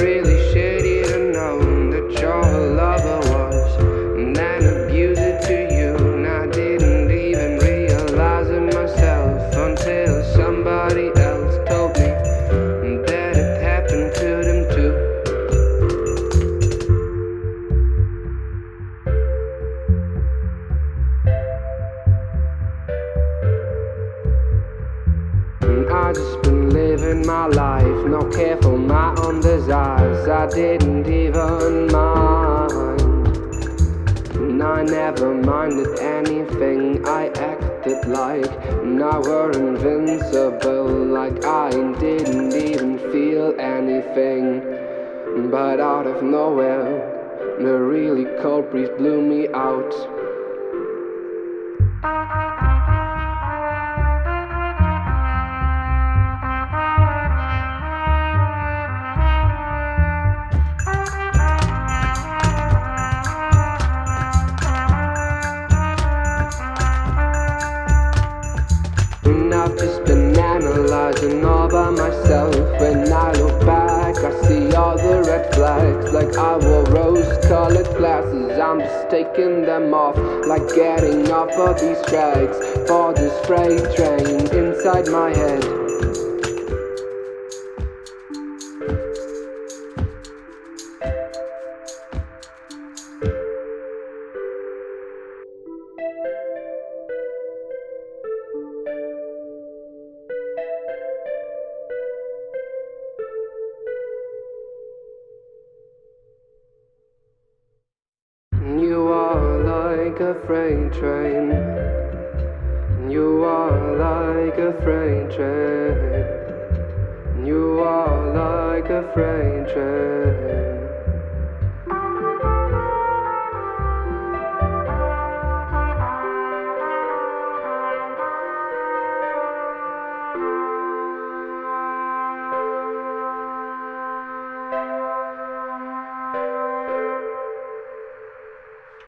really shitty to know that you're a lover was, and then abuse it to you. And I didn't even realize it myself until somebody else told me that it happened to them too. I just been living my life, no care for my own desires. I didn't even mind, and I never minded anything. I acted like I were invincible, like I didn't even feel anything. But out of nowhere, a really cold breeze blew me out. And I've just been analyzing all by myself. When I look back, I see all the red flags. Like I wore rose-colored glasses, I'm just taking them off. Like getting off of these tracks for this freight train inside my head. You are like a freight train. You are like a freight train. You are like a freight train.